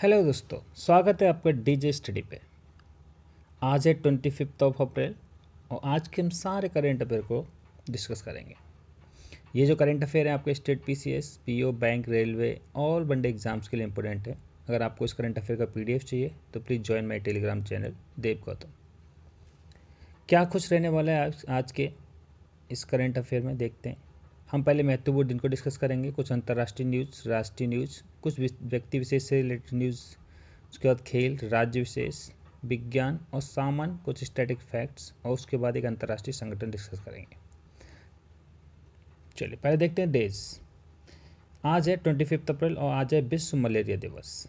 Hello दोस्तों, स्वागत है आपका डीजे स्टडी पे। आज है 25 अप्रैल और आज के हम सारे करेंट अफेयर को डिस्कस करेंगे। ये जो करेंट अफेयर है आपके state PCS, PO, bank, railway और वनडे एग्जाम्स के लिए इंपॉर्टेंट है। अगर आपको इस करेंट अफेयर का पीडीएफ चाहिए तो please join my Telegram channel Dev Gautam. क्या खुश रहने वाला है आज के इस करेंट अफेयर में, देखते हैं। हम पहले महत्वपूर्ण दिन को डिस्कस करेंगे, कुछ अंतर्राष्ट्रीय न्यूज़, राष्ट्रीय न्यूज़, कुछ व्यक्ति विशेष से रिलेटेड न्यूज़, उसके बाद खेल, राज्य विशेष, विज्ञान और सामान्य कुछ स्टैटिक फैक्ट्स, और उसके बाद एक अंतर्राष्ट्रीय संगठन डिस्कस करेंगे। चलिए पहले देखते हैं डेज। आज है 25 अप्रैल और आज है विश्व मलेरिया दिवस।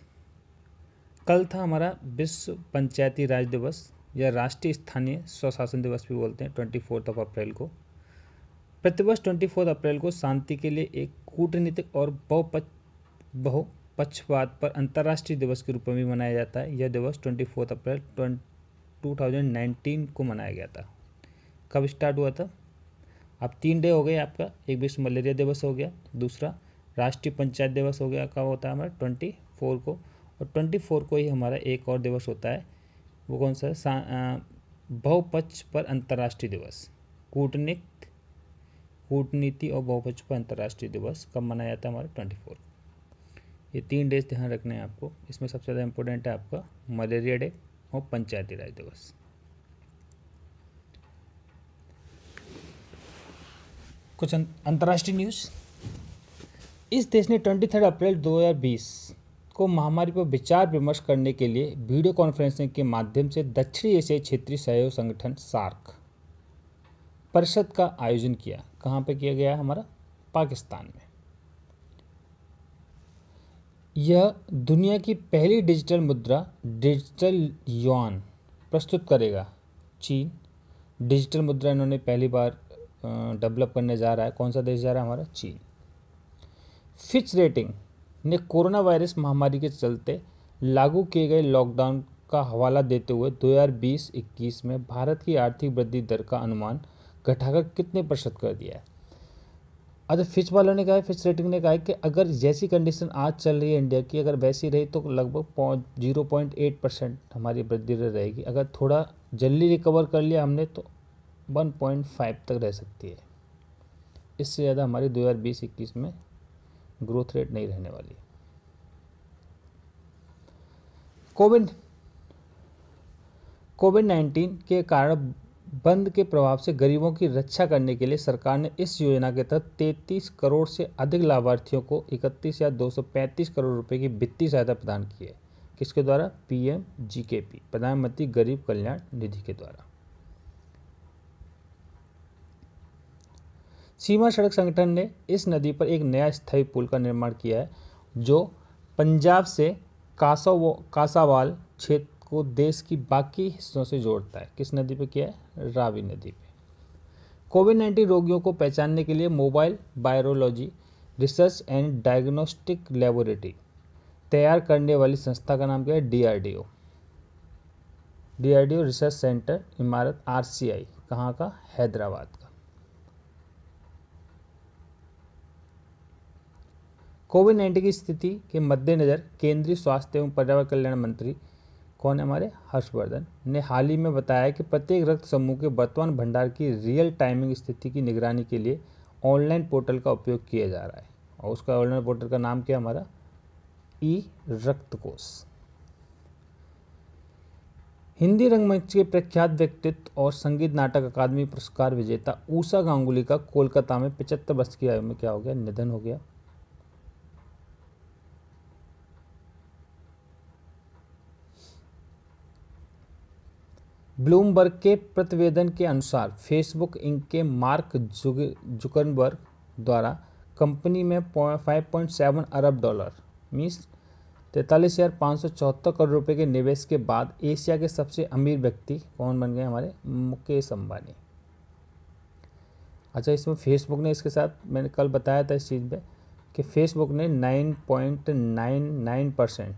कल था हमारा विश्व पंचायती राज दिवस या राष्ट्रीय स्थानीय स्वशासन दिवस भी बोलते हैं, 24 अप्रैल को। प्रतिवर्ष 24 अप्रैल को शांति के लिए एक कूटनीतिक और बहुपक्षवाद पर अंतर्राष्ट्रीय दिवस के रूप में भी मनाया जाता है। यह दिवस 24 अप्रैल 2019 को मनाया गया था। कब स्टार्ट हुआ था? अब 3 डे हो गए आपका। एक विश्व मलेरिया दिवस हो गया, दूसरा राष्ट्रीय पंचायत दिवस हो गया। कब होता है हमारा? 24 को। और 24 को ही हमारा एक और दिवस होता है, वो कौन सा है? बहुपक्ष पर अंतर्राष्ट्रीय दिवस। कूटनीति और बहुपक्ष पर अंतर्राष्ट्रीय दिवस कब मनाया जाता है हमारा? 24। ये 3 डेज ध्यान रखने हैं आपको। इसमें सबसे ज़्यादा इंपॉर्टेंट है आपका मलेरिया डे और पंचायती राज दिवस। कुछ अंतर्राष्ट्रीय न्यूज़। इस देश ने 23 अप्रैल 2020 को महामारी पर विचार विमर्श करने के लिए वीडियो कॉन्फ्रेंसिंग के माध्यम से दक्षिणी एशियाई क्षेत्रीय सहयोग संगठन सार्क परिषद का आयोजन किया। कहाँ पे किया गया? हमारा पाकिस्तान में। यह दुनिया की पहली डिजिटल मुद्रा डिजिटल युआन प्रस्तुत करेगा। चीन डिजिटल मुद्रा इन्होंने पहली बार डेवलप करने जा रहा है। कौन सा देश जा रहा है? हमारा चीन। फिच रेटिंग ने कोरोना वायरस महामारी के चलते लागू किए गए लॉकडाउन का हवाला देते हुए 2020-21 में भारत की आर्थिक वृद्धि दर का अनुमान घटाकर कितने प्रतिशत कर दिया है? अच्छा, फिच वालों ने कहा है, फिच रेटिंग ने कहा है कि अगर जैसी कंडीशन आज चल रही है इंडिया की, अगर वैसी रही तो लगभग 0.8% हमारी वृद्धि दर रहेगी। अगर थोड़ा जल्दी रिकवर कर लिया हमने तो 1.5 तक रह सकती है। इससे ज़्यादा हमारी 2020-21 में ग्रोथ रेट नहीं रहने वाली। कोविड-19 के कारण बंद के प्रभाव से गरीबों की रक्षा करने के लिए सरकार ने इस योजना के तहत 33 करोड़ से अधिक लाभार्थियों को 31,235 करोड़ रुपए की वित्तीय सहायता प्रदान की है। किसके द्वारा? PMGKP, प्रधानमंत्री गरीब कल्याण निधि के द्वारा। सीमा सड़क संगठन ने इस नदी पर एक नया स्थायी पुल का निर्माण किया है, जो पंजाब से कासावाल क्षेत्र को देश की बाकी हिस्सों से जोड़ता है। किस नदी पे किया है? रावी नदी पे। कोविड-19 रोगियों को पहचानने के लिए mobile virology research and diagnostic laboratory तैयार करने वाली संस्था का नाम क्या है? डीआरडीओ रिसर्च सेंटर इमारत RCI। कहाँ का? हैदराबाद का। कोविड-19 की स्थिति के मद्देनज़र केंद्रीय स्वास्थ्य एवं परिवार कल्याण मंत्री कौन है? हमारे हर्षवर्धन ने हाल ही में बताया कि प्रत्येक रक्त समूह के वर्तमान भंडार की रियल टाइमिंग स्थिति की निगरानी के लिए ऑनलाइन पोर्टल का उपयोग किया जा रहा है। और उसका ऑनलाइन पोर्टल का नाम क्या है? हमारा रक्तकोष। हिंदी रंगमंच के प्रख्यात व्यक्तित्व और संगीत नाटक अकादमी पुरस्कार विजेता ऊषा गांगुली का कोलकाता में 75 वर्ष की आयु में क्या हो गया? निधन हो गया। ब्लूमबर्ग के प्रतिवेदन के अनुसार फेसबुक इंक के मार्क जुकरबर्ग द्वारा कंपनी में 5.7 अरब डॉलर मीन्स 43,574 करोड़ रुपए के निवेश के बाद एशिया के सबसे अमीर व्यक्ति कौन बन गए? हमारे मुकेश अंबानी। अच्छा, इसमें फेसबुक ने इसके साथ, मैंने कल बताया था इस चीज़ पे कि फेसबुक ने 9.99%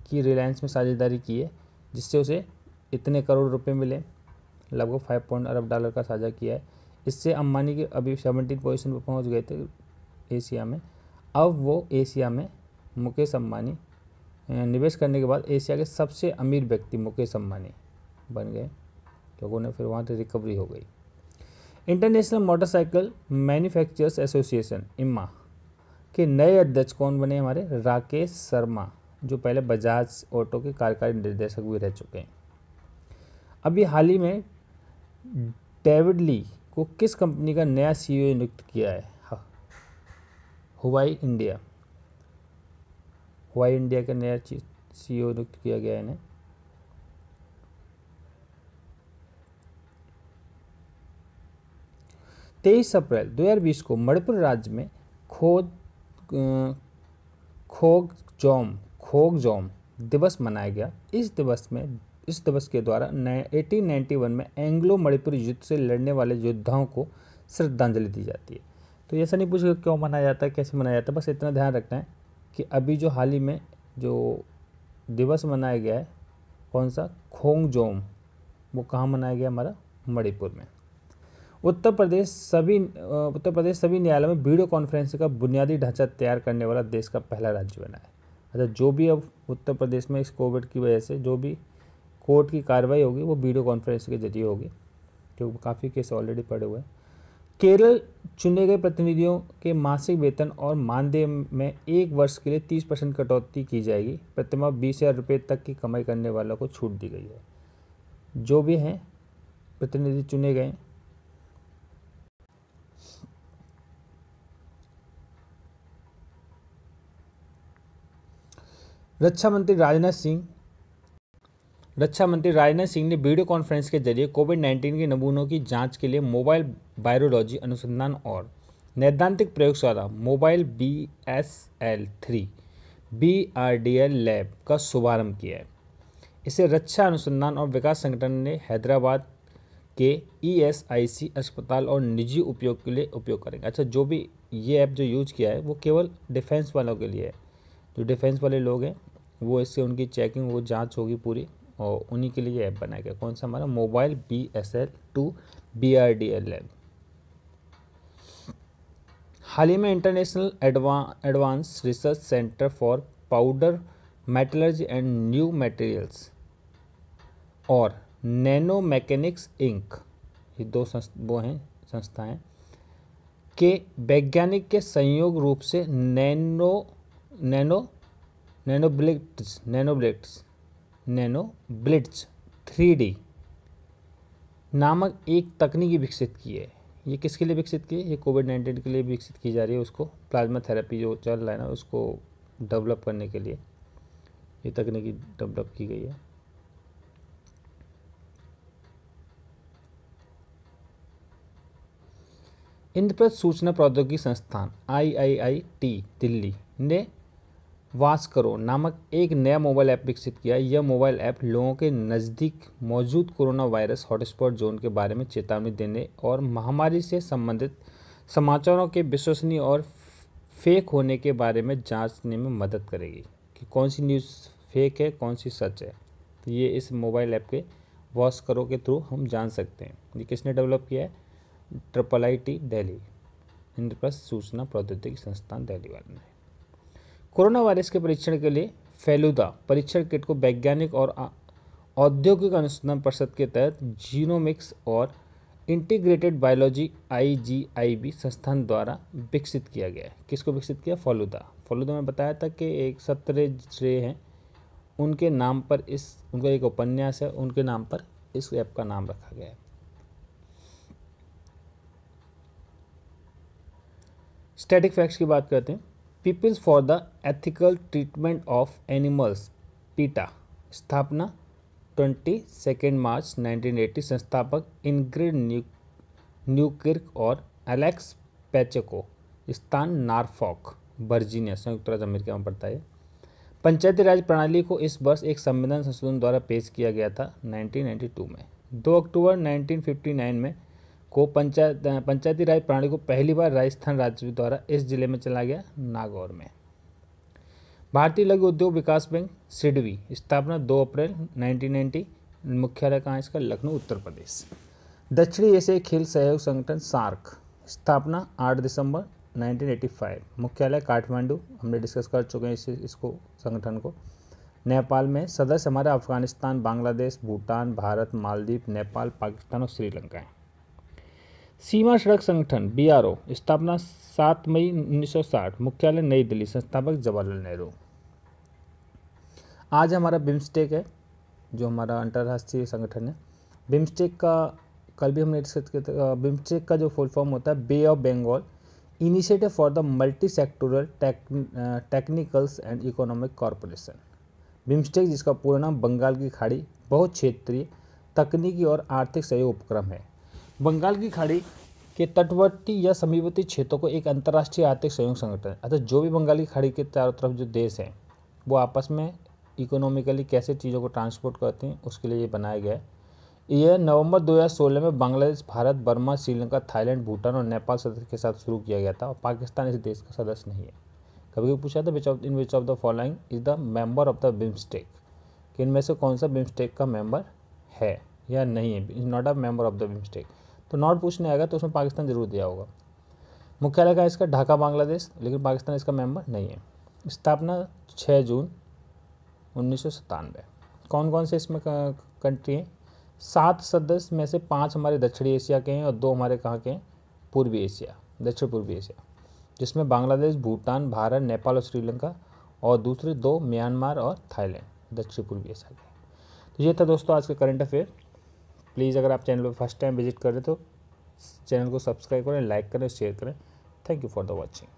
की रिलायंस में साझेदारी की है, जिससे उसे इतने करोड़ रुपए मिले, लगभग 5 अरब डॉलर का साझा किया है। इससे अंबानी के अभी 17 पोजीशन पर पहुंच गए थे एशिया में। अब वो एशिया में मुकेश अंबानी निवेश करने के बाद एशिया के सबसे अमीर व्यक्ति मुकेश अंबानी बन गए, क्योंकि उन्हें फिर वहाँ से रिकवरी हो गई। इंटरनेशनल मोटरसाइकिल मैन्युफैक्चरर्स एसोसिएशन इम्मा के नए अध्यक्ष कौन बने? हमारे राकेश शर्मा, जो पहले बजाज ऑटो के कार्यकारी निर्देशक भी रह चुके हैं। अभी हाल ही में डेविड ली को किस कंपनी का नया सीईओ नियुक्त किया है? हुवाई इंडिया का नया सीईओ नियुक्त किया गया है इन्हें। तेईस अप्रैल 2020 को मणिपुर राज्य में खोगजोम दिवस मनाया गया। इस दिवस के द्वारा 1891 में एंग्लो मणिपुरी युद्ध से लड़ने वाले योद्धाओं को श्रद्धांजलि दी जाती है। तो ऐसा नहीं पूछेगा क्यों मनाया जाता है, कैसे मनाया जाता है, बस इतना ध्यान रखना है कि अभी जो हाल ही में जो दिवस मनाया गया है, कौन सा? खोगजोम, वो कहाँ मनाया गया? हमारा मणिपुर में। उत्तर प्रदेश सभी न्यायालयों में वीडियो कॉन्फ्रेंसिंग का बुनियादी ढांचा तैयार करने वाला देश का पहला राज्य बना है। अच्छा, जो भी अब उत्तर प्रदेश में इस कोविड की वजह से जो भी कोर्ट की कार्रवाई होगी वो वीडियो कॉन्फ्रेंसिंग के जरिए होगी, क्योंकि काफ़ी केस ऑलरेडी पड़े हुए हैं। केरल चुने गए प्रतिनिधियों के मासिक वेतन और मानदेय में 1 वर्ष के लिए 30% कटौती की जाएगी। प्रतिमाह 20,000 रुपये तक की कमाई करने वालों को छूट दी गई है। जो भी हैं प्रतिनिधि चुने गए। रक्षा मंत्री राजनाथ सिंह ने वीडियो कॉन्फ्रेंस के जरिए कोविड-19 के नमूनों की जांच के लिए मोबाइल वायरोलॉजी अनुसंधान और नैदानिक प्रयोगशाला मोबाइल BSL-3 BRDL लैब का शुभारंभ किया है। इसे रक्षा अनुसंधान और विकास संगठन ने हैदराबाद के ESIC अस्पताल और निजी उपयोग के लिए उपयोग करेंगे। अच्छा, जो भी ये ऐप जो यूज किया है वो केवल डिफेंस वालों के लिए है। जो डिफेंस वाले लोग हैं वो इससे उनकी चेकिंग, वो जांच होगी पूरी, और उन्हीं के लिए ऐप बनाया गया। कौन सा? हमारा मोबाइल BSL-2 BRDL लैब। हाल ही में international advance research centre for powder metallurgy and new materials और नैनो मैकेनिक्स इंक, ये दो संस्थाएं के वैज्ञानिक के संयोग रूप से नैनोब्लिट्स 3D नामक एक तकनीकी विकसित की है। ये किसके लिए विकसित की है? ये कोविड-19 के लिए विकसित की जा रही है। उसको प्लाज्मा थेरेपी जो चल रहा है ना, उसको डेवलप करने के लिए ये तकनीकी डेवलप की गई है। इंद्रप्रस्थ सूचना प्रौद्योगिकी संस्थान IIIT दिल्ली ने वास्करो नामक एक नया मोबाइल ऐप विकसित किया। यह मोबाइल ऐप लोगों के नज़दीक मौजूद कोरोना वायरस हॉटस्पॉट जोन के बारे में चेतावनी देने और महामारी से संबंधित समाचारों के विश्वसनीय और फेक होने के बारे में जांचने में मदद करेगी कि कौन सी न्यूज़ फेक है, कौन सी सच है। तो ये इस मोबाइल ऐप के वास्करो के थ्रू हम जान सकते हैं। ये किसने डेवलप किया है? IIIT दिल्ली, इंद्रप्रस्थ सूचना प्रौद्योगिकी संस्थान दिल्ली वाले ने। कोरोना वायरस के परीक्षण के लिए फेलुदा परीक्षण किट को वैज्ञानिक और औद्योगिक अनुसंधान परिषद के तहत जीनोमिक्स और इंटीग्रेटेड बायोलॉजी IGIB संस्थान द्वारा विकसित किया गया है। किसको विकसित किया? फेलुदा में बताया था कि एक सत्रेज रे हैं, उनके नाम पर उनका एक उपन्यास है, उनके नाम पर इस ऐप का नाम रखा गया है। स्टैटिक फैक्ट्स की बात करते हैं। Peoples for the ethical treatment of animals PETA स्थापना 22 मार्च 1980। संस्थापक इनग्रिड न्यूकिर्क और एलेक्स पैचेको। स्थान नॉरफॉक वर्जीनिया, संयुक्त राज्य अमेरिका में पड़ता है। पंचायती राज प्रणाली को इस वर्ष एक संविधान संशोधन द्वारा पेश किया गया था 1992 में। 2 अक्टूबर 1959 में को पंचायती राज प्रणाली को पहली बार राजस्थान राज्य द्वारा इस जिले में चला गया, नागौर में। भारतीय लघु उद्योग विकास बैंक सिडबी स्थापना 2 अप्रैल 1990। मुख्यालय कहाँ है इसका? लखनऊ, उत्तर प्रदेश। दक्षिणी एशियाई खेल सहयोग संगठन सार्क स्थापना 8 दिसंबर 1985। मुख्यालय काठमांडू, हमने डिस्कस कर चुके हैं इसको संगठन को। नेपाल में सदस्य हमारे अफगानिस्तान, बांग्लादेश, भूटान, भारत, मालदीव, नेपाल, पाकिस्तान और श्रीलंका है। सीमा सड़क संगठन BRO स्थापना 7 मई 1960, मुख्यालय नई दिल्ली, संस्थापक जवाहरलाल नेहरू। आज हमारा बिम्स्टेक है, जो हमारा अंतर्राष्ट्रीय संगठन है। बिम्स्टेक का कल भी हमने डिस्कस किया था। बिम्स्टेक का जो फुल फॉर्म होता है bay of Bengal initiative for the multi sectoral technicals and economic corporation. BIMSTEC, जिसका पूरा नाम बंगाल की खाड़ी बहुत क्षेत्रीय तकनीकी और आर्थिक सहयोग उपक्रम है। बंगाल की खाड़ी के तटवर्ती या समीपवर्ती क्षेत्रों को एक अंतर्राष्ट्रीय आर्थिक सहयोग संगठन है। अतः जो भी बंगाल की खाड़ी के चारों तरफ जो देश हैं वो आपस में इकोनॉमिकली कैसे चीज़ों को ट्रांसपोर्ट करते हैं, उसके लिए ये बनाया गया है। यह नवंबर 2016 में बांग्लादेश, भारत, बर्मा, श्रीलंका, थाईलैंड, भूटान और नेपाल सदस्य के साथ शुरू किया गया था और पाकिस्तान इस देश का सदस्य नहीं है। कभी कभी पूछा था which of the following is the member of the BIMSTEC, कि इनमें से कौन सा बिम्स्टेक का मेंबर है या नहीं है, is not a member of the BIMSTEC. तो नॉट पूछने आएगा तो उसमें पाकिस्तान जरूर दिया होगा। मुख्यालय का इसका ढाका, बांग्लादेश, लेकिन पाकिस्तान इसका मेंबर नहीं है। स्थापना 6 जून 1997। कौन कौन से इसमें कंट्री हैं? 7 सदस्य में से 5 हमारे दक्षिणी एशिया के हैं और 2 हमारे कहाँ के हैं? पूर्वी एशिया, दक्षिण पूर्वी एशिया, जिसमें बांग्लादेश, भूटान, भारत, नेपाल और श्रीलंका, और दूसरे 2 म्यांमार और थाईलैंड, दक्षिण पूर्वी एशिया के। तो ये था दोस्तों आज के करंट अफेयर। प्लीज़ अगर आप चैनल पर फर्स्ट टाइम विजिट कर रहे तो चैनल को सब्सक्राइब करें, लाइक करें, शेयर करें। Thank you for the watching.